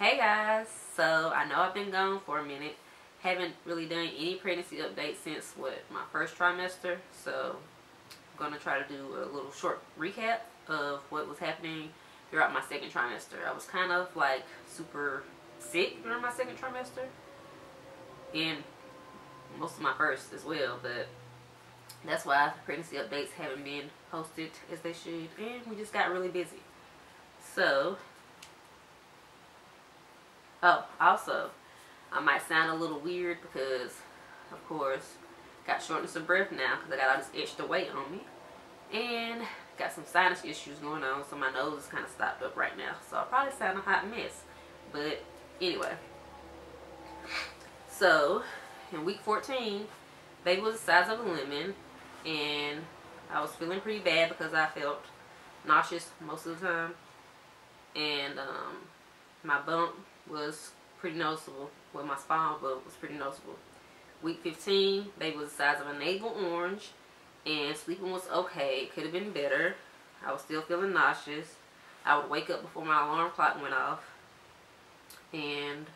Hey guys, so I know I've been gone for a minute. Haven't really done any pregnancy updates since my first trimester. So I'm going to try to do a little short recap of what was happening throughout my second trimester. I was kind of like super sick during my second trimester and most of my first as well, but that's why pregnancy updates haven't been posted as they should, and we just got really busy. So also, I might sound a little weird because, of course, got shortness of breath now because I got all this extra weight on me. And got some sinus issues going on, so my nose is kind of stopped up right now. So I probably sound a hot mess. But anyway. So, in week 14, baby was the size of a lemon. And I was feeling pretty bad because I felt nauseous most of the time. And my bump was pretty noticeable. Well, my spinal bump was pretty noticeable. Week 15, baby was the size of a navel orange, and sleeping was okay. Could have been better. I was still feeling nauseous. I would wake up before my alarm clock went off, and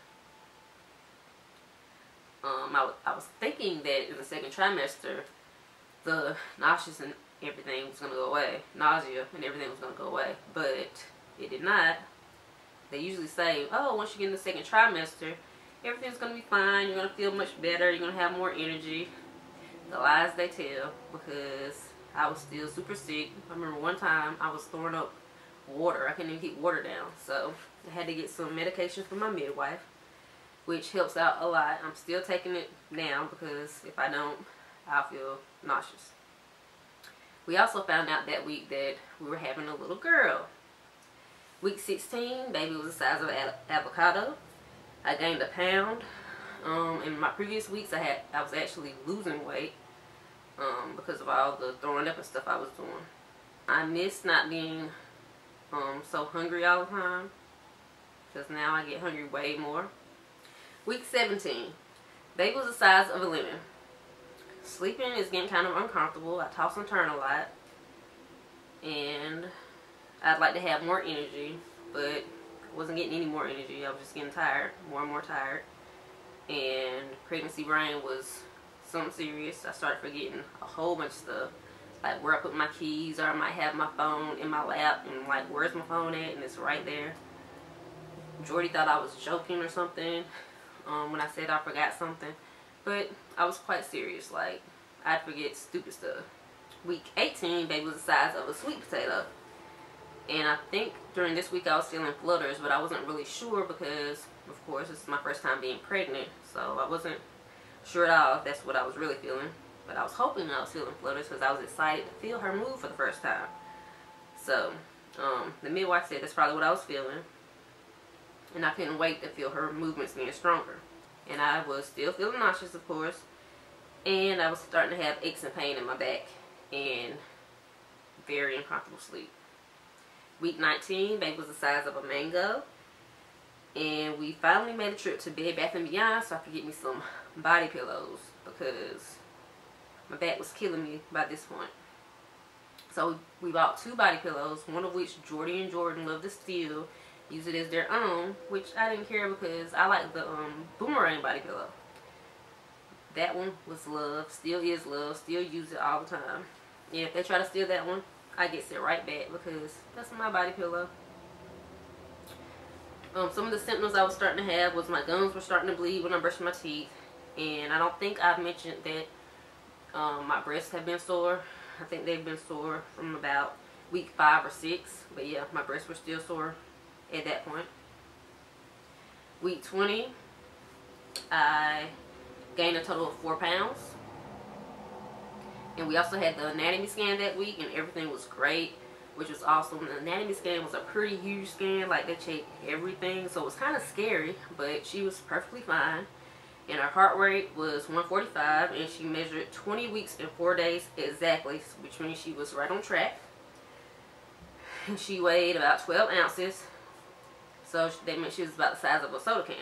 I was thinking that in the second trimester, the nauseous and everything was going to go away. Nausea and everything was going to go away, but it did not. They usually say, oh, once you get in the second trimester, everything's going to be fine. You're going to feel much better. You're going to have more energy. The lies they tell, because I was still super sick. I remember one time I was throwing up water. I couldn't even keep water down. So I had to get some medication from my midwife, which helps out a lot. I'm still taking it now because if I don't, I'll feel nauseous. We also found out that week that we were having a little girl. Week 16, baby was the size of an avocado. I gained a pound. In my previous weeks, I was actually losing weight because of all the throwing up and stuff I was doing. I miss not being so hungry all the time, because now I get hungry way more. Week 17, baby was the size of a lemon. Sleeping is getting kind of uncomfortable. I toss and turn a lot, and I'd like to have more energy, but I wasn't getting any more energy. I was just getting tired, more and more tired. And pregnancy brain was something serious. I started forgetting a whole bunch of stuff, like where I put my keys, or I might have my phone in my lap and like, where's my phone at? And it's right there. Jordy thought I was joking or something when I said I forgot something, but I was quite serious. Like, I'd forget stupid stuff. Week 18, baby was the size of a sweet potato. And I think during this week I was feeling flutters, but I wasn't really sure because, of course, this is my first time being pregnant. So I wasn't sure at all if that's what I was really feeling. But I was hoping I was feeling flutters because I was excited to feel her move for the first time. So the midwife said that's probably what I was feeling. And I couldn't wait to feel her movements being stronger. And I was still feeling nauseous, of course. And I was starting to have aches and pain in my back and very uncomfortable sleep. Week 19, baby was the size of a mango. And we finally made a trip to Bed Bath & Beyond so I could get me some body pillows because my back was killing me by this point. So we bought 2 body pillows, one of which Jordy and Jordan love to steal, use it as their own, which I didn't care because I like the boomerang body pillow. That one was love, still is love, still use it all the time. And if they try to steal that one, I get set right back because that's my body pillow. Some of the symptoms I was starting to have was my gums were starting to bleed when I brushed my teeth. And I don't think I've mentioned that my breasts have been sore. I think they've been sore from about week 5 or 6. But yeah, my breasts were still sore at that point. Week 20, I gained a total of 4 pounds. And we also had the anatomy scan that week, and everything was great, which was awesome. The anatomy scan was a pretty huge scan, like they checked everything, so it was kind of scary, but she was perfectly fine. And her heart rate was 145, and she measured 20 weeks and 4 days exactly, which means she was right on track. And she weighed about 12 ounces, so that meant she was about the size of a soda can.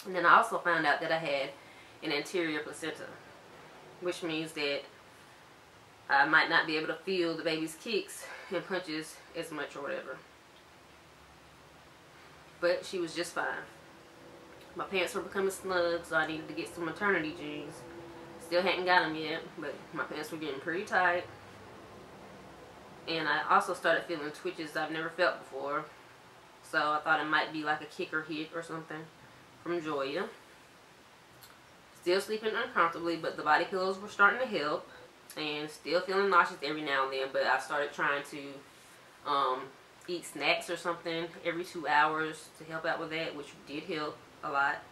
And then I also found out that I had an anterior placenta, which means that I might not be able to feel the baby's kicks and punches as much or whatever. but she was just fine. My pants were becoming snug, so I needed to get some maternity jeans. Still hadn't got them yet, but my pants were getting pretty tight. And I also started feeling twitches I've never felt before. So I thought it might be like a kicker hit or something from Joya. Still sleeping uncomfortably, but the body pillows were starting to help. And still feeling nauseous every now and then, but I started trying to eat snacks or something every 2 hours to help out with that, which did help a lot.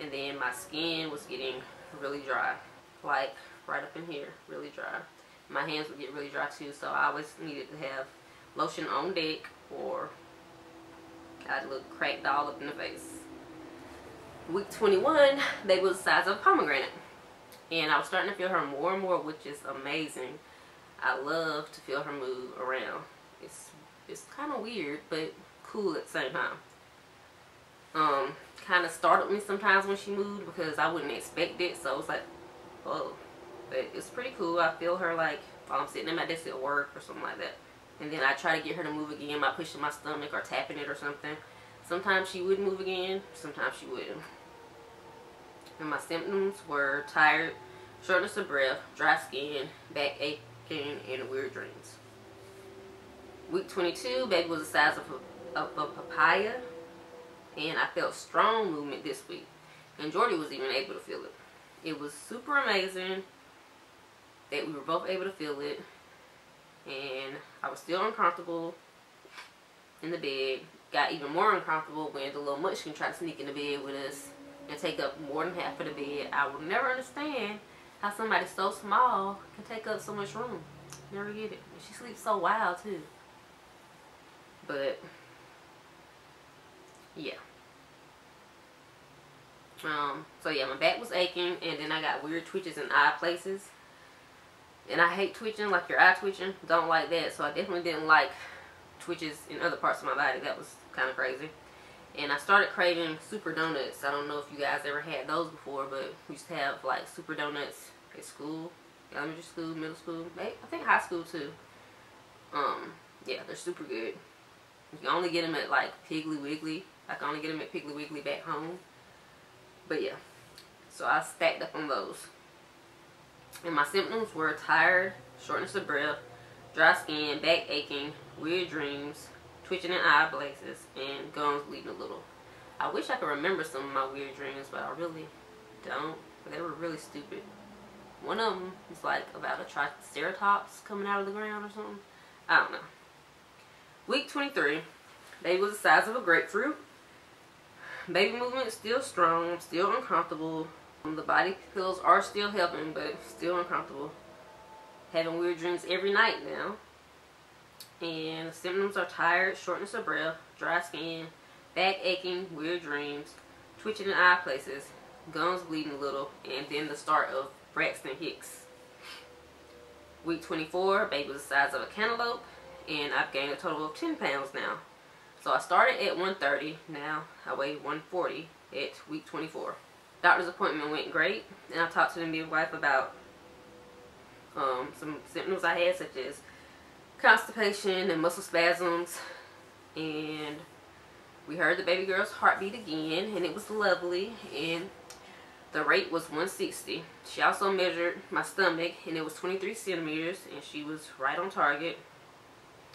And then my skin was getting really dry, like right up in here, really dry. My hands would get really dry too, so I always needed to have lotion on deck, or I'd look cracked all up in the face. Week 21, baby was the size of a pomegranate, and I was starting to feel her more and more, which is amazing. I love to feel her move around. It's kind of weird, but cool at the same time. Kind of startled me sometimes when she moved, because I wouldn't expect it, so it was like, whoa. But it's pretty cool. I feel her like while I'm sitting at my desk at work or something like that. And then I try to get her to move again by pushing my stomach or tapping it or something. Sometimes she would move again, sometimes she wouldn't. And my symptoms were tired, shortness of breath, dry skin, back aching, and weird dreams. Week 22, baby was the size of a papaya. And I felt strong movement this week. And Jordy was even able to feel it. It was super amazing that we were both able to feel it. And I was still uncomfortable in the bed. Got even more uncomfortable when the little munchkin tried to sneak in the bed with us and take up more than half of the bed. I will never understand how somebody so small can take up so much room. Never get it. And she sleeps so wild too. But yeah. So yeah, my back was aching, and then I got weird twitches in eye places. And I hate twitching, like your eye twitching. Don't like that. So I definitely didn't like twitches in other parts of my body. That was kind of crazy. And I started craving super donuts. I don't know if you guys ever had those before, but we used to have like super donuts at school, elementary school, middle school, I think high school too. Yeah, they're super good. You can only get them at like Piggly Wiggly. I can only get them at Piggly Wiggly back home. But yeah, so I stacked up on those. And my symptoms were tired, shortness of breath, dry skin, back aching, weird dreams, twitching in eye places, and gums bleeding a little. I wish I could remember some of my weird dreams, but I really don't. They were really stupid. One of them was like about a triceratops coming out of the ground or something. I don't know. Week 23, baby was the size of a grapefruit. Baby movement is still strong, still uncomfortable. The body pillows are still helping, but still uncomfortable. Having weird dreams every night now. And the symptoms are tired, shortness of breath, dry skin, back aching, weird dreams, twitching in eye places, gums bleeding a little, and then the start of Braxton Hicks. Week 24, baby was the size of a cantaloupe, and I've gained a total of 10 pounds now. So I started at 130, now I weigh 140 at week 24. Doctor's appointment went great, and I talked to the midwife about some symptoms I had, such as constipation and muscle spasms, and we heard the baby girl's heartbeat again, and it was lovely, and the rate was 160. She also measured my stomach, and it was 23 centimeters, and she was right on target.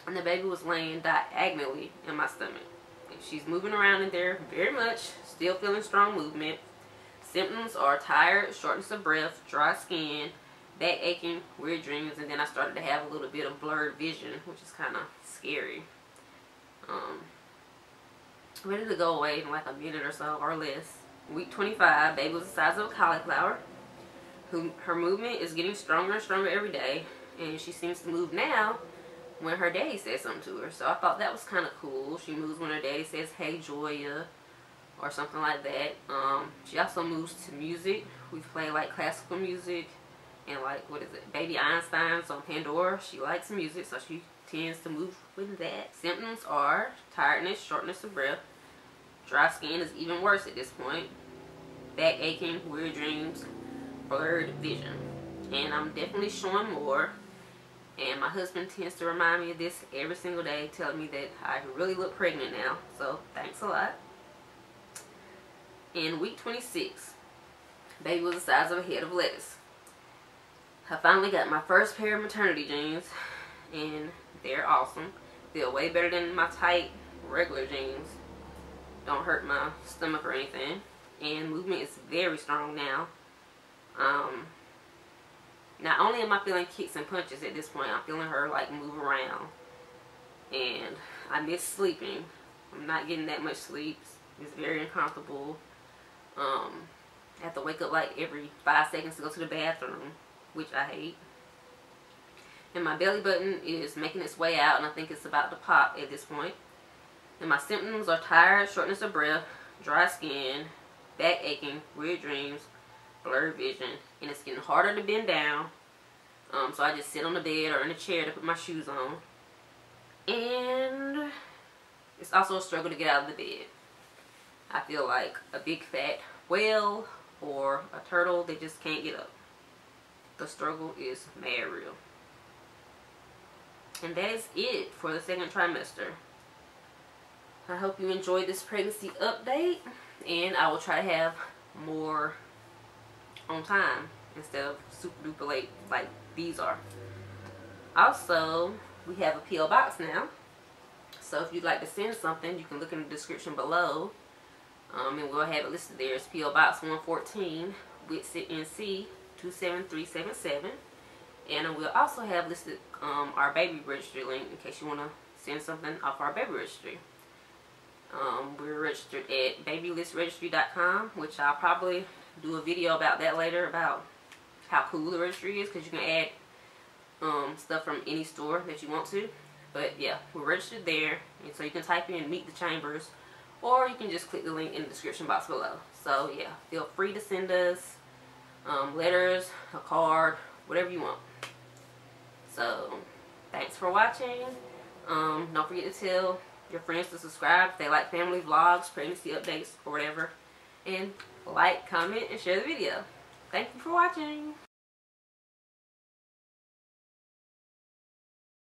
And the baby was laying diagonally in my stomach. And she's moving around in there very much, still feeling strong movement. Symptoms are tired, shortness of breath, dry skin, back aching, weird dreams, and then I started to have a little bit of blurred vision, which is kind of scary. Ready to go away in like a minute or so or less. Week 25, baby was the size of a cauliflower. Her movement is getting stronger and stronger every day, and she seems to move now when her daddy says something to her. So I thought that was kind of cool. She moves when her daddy says, "Hey, Joya," or something like that. She also moves to music. We play like classical music and like, what is it, Baby Einstein's on Pandora. She likes music, so she tends to move with that. Symptoms are tiredness, shortness of breath. Dry skin is even worse at this point. Back aching, weird dreams, blurred vision. And I'm definitely showing more. And my husband tends to remind me of this every single day, telling me that I really look pregnant now. So thanks a lot. In week 26, baby was the size of a head of lettuce. I finally got my first pair of maternity jeans, and they're awesome. Feel way better than my tight regular jeans. Don't hurt my stomach or anything. And movement is very strong now. Not only am I feeling kicks and punches at this point, I'm feeling her like move around. And I miss sleeping. I'm not getting that much sleep. It's very uncomfortable. I have to wake up like every 5 seconds to go to the bathroom, which I hate. And my belly button is making its way out, and I think it's about to pop at this point. And my symptoms are tired, shortness of breath, dry skin, back aching, weird dreams, blurred vision, and it's getting harder to bend down. So I just sit on the bed or in a chair to put my shoes on. And it's also a struggle to get out of the bed. I feel like a big fat whale or a turtle that just can't get up. The struggle is mad real. And that is it for the second trimester. I hope you enjoyed this pregnancy update, and I will try to have more on time instead of super duper late like these are. Also, we have a P.O. box now, so if you'd like to send something, you can look in the description below, and we'll have it listed there. It's P.O. Box 114, Whitsett, NC 27377, and we'll also have listed our baby registry link in case you want to send something off our baby registry. We're registered at babylistregistry.com, which I'll probably do a video about that later, about how cool the registry is, because you can add stuff from any store that you want to. But yeah, we're registered there, and so you can type in Meet the Chambers, or you can just click the link in the description box below. So yeah, feel free to send us letters, a card, whatever you want. So thanks for watching. Don't forget to tell your friends to subscribe if they like family vlogs, pregnancy updates, or whatever. And like, comment, and share the video. Thank you for watching.